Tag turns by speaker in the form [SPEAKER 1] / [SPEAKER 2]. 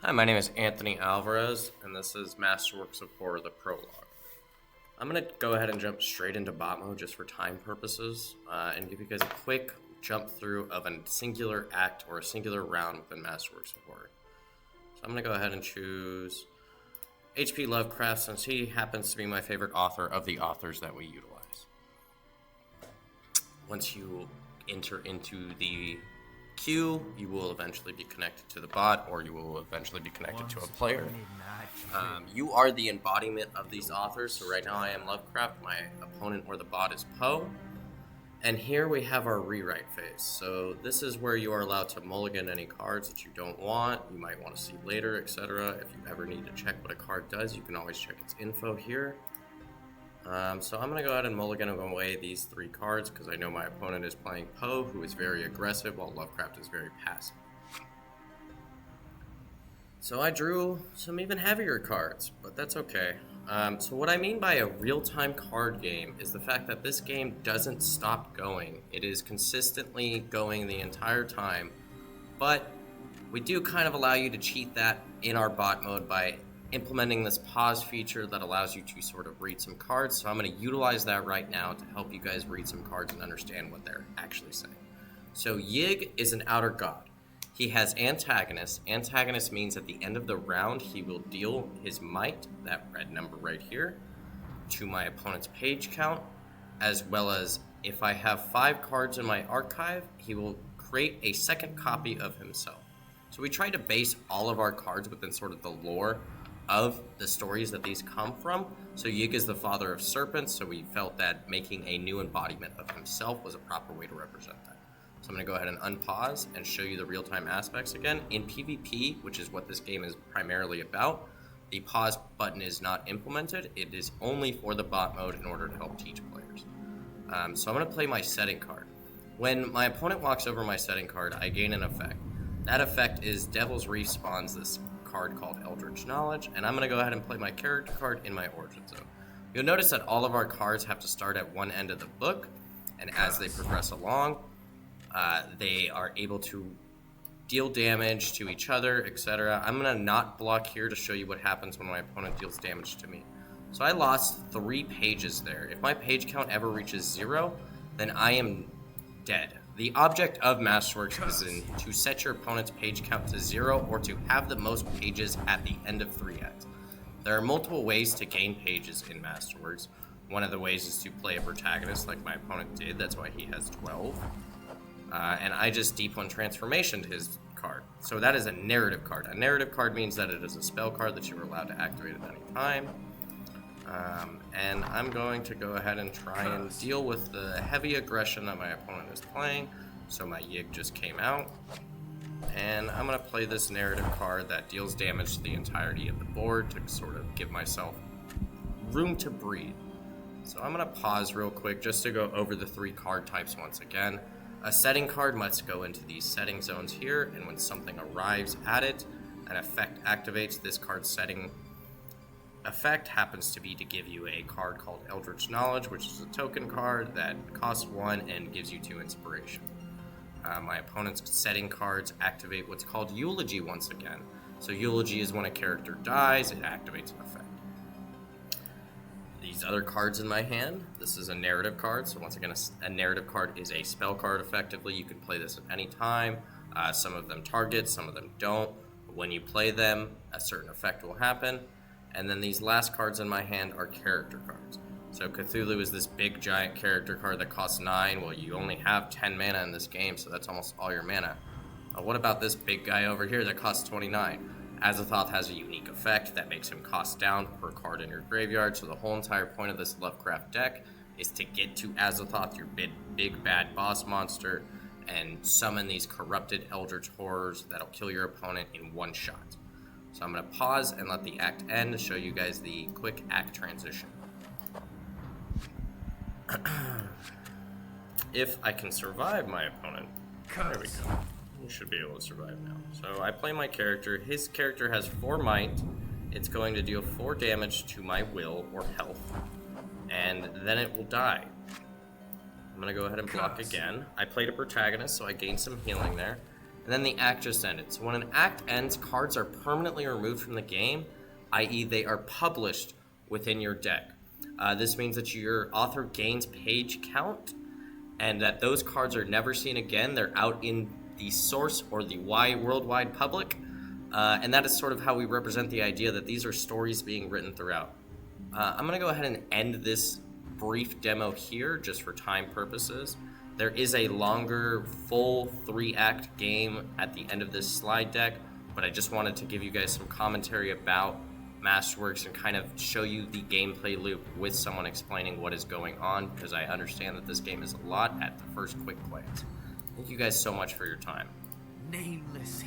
[SPEAKER 1] Hi, my name is Anthony Alvarez, and this is Masterworks of Horror, the prologue. I'm going to go ahead and jump straight into bot mode just for time purposes, and give you guys a quick jump through of a singular act or a singular round within Masterworks of Horror. So I'm going to go ahead and choose H.P. Lovecraft, since he happens to be my favorite author of the authors that we utilize. Once you enter into the queue, you will eventually be connected to the bot, or you will eventually be connected to a player. You are the embodiment of these authors, so right now I am Lovecraft, my opponent or the bot is Poe. And here we have our rewrite phase. So this is where you are allowed to mulligan any cards that you don't want, you might want to see later, etc. If you ever need to check what a card does, you can always check its info here. So I'm going to go ahead and mulligan away these three cards because I know my opponent is playing Poe, who is very aggressive, while Lovecraft is very passive. So I drew some even heavier cards, but that's okay. So what I mean by a real-time card game is the fact that this game doesn't stop going. It is consistently going the entire time, but we do kind of allow you to cheat that in our bot mode by implementing this pause feature that allows you to sort of read some cards. So I'm going to utilize that right now to help you guys read some cards and understand what they're actually saying. So Yig is an outer god. He has antagonist. Antagonist means at the end of the round, he will deal his might, that red number right here, to my opponent's page count, as well as if I have 5 cards in my archive, he will create a second copy of himself. So we try to base all of our cards within sort of the lore of the stories that these come from. So Yig is the father of serpents, so we felt that making a new embodiment of himself was a proper way to represent that. So I'm going to go ahead and unpause and show you the real-time aspects again. In PvP, which is what this game is primarily about, the pause button is not implemented. It is only for the bot mode in order to help teach players. So I'm going to play my setting card. When my opponent walks over my setting card, I gain an effect. That effect is Devil's Reef spawns this card called Eldritch Knowledge, and I'm going to go ahead and play my character card in my origin zone. You'll notice that all of our cards have to start at one end of the book, and as they progress along, they are able to deal damage to each other, etc. I'm going to not block here to show you what happens when my opponent deals damage to me. So I lost 3 pages there. If my page count ever reaches 0, then I am dead. The object of Masterworks is to set your opponent's page count to 0 or to have the most pages at the end of 3 acts. There are multiple ways to gain pages in Masterworks. One of the ways is to play a protagonist like my opponent did, that's why he has 12. And I just D1 transformation to his card. So that is a narrative card. A narrative card means that it is a spell card that you are allowed to activate at any time. And I'm going to go ahead and try and deal with the heavy aggression that my opponent is playing. So my Yig just came out. And I'm going to play this narrative card that deals damage to the entirety of the board to sort of give myself room to breathe. So I'm going to pause real quick just to go over the 3 card types once again. A setting card must go into these setting zones here, and when something arrives at it, an effect activates. This card's setting effect happens to be to give you a card called Eldritch Knowledge, which is a token card that costs 1 and gives you 2 inspiration. My opponent's setting cards activate what's called Eulogy once again. So Eulogy is when a character dies, it activates an effect. These other cards in my hand, this is a narrative card. So once again, a narrative card is a spell card effectively. You can play this at any time. Some of them target, some of them don't. When you play them, a certain effect will happen. And then these last cards in my hand are character cards. So Cthulhu is this big giant character card that costs 9. Well, you only have 10 mana in this game, so that's almost all your mana. What about this big guy over here that costs 29? Azathoth has a unique effect that makes him cost down per card in your graveyard, so the whole entire point of this Lovecraft deck is to get to Azathoth, your big bad boss monster, and summon these corrupted eldritch horrors that'll kill your opponent in one shot. So I'm going to pause and let the act end to show you guys the quick act transition. If I can survive my opponent, there we go. You should be able to survive now. So I play my character. His character has 4 might. It's going to deal 4 damage to my will or health, and then it will die. I'm going to go ahead and block again. I played a protagonist, so I gained some healing there. and then the act just ended. So when an act ends, cards are permanently removed from the game, i.e. they are published within your deck. This means that your author gains page count, and that those cards are never seen again. They're out in the source or the worldwide public, and that is sort of how we represent the idea that these are stories being written throughout. I'm going to go ahead and end this brief demo here just for time purposes. There is a longer, full 3-act game at the end of this slide deck, but I just wanted to give you guys some commentary about Masterworks and kind of show you the gameplay loop with someone explaining what is going on, because I understand that this game is a lot at the first quick glance. Thank you guys so much for your time.
[SPEAKER 2] Nameless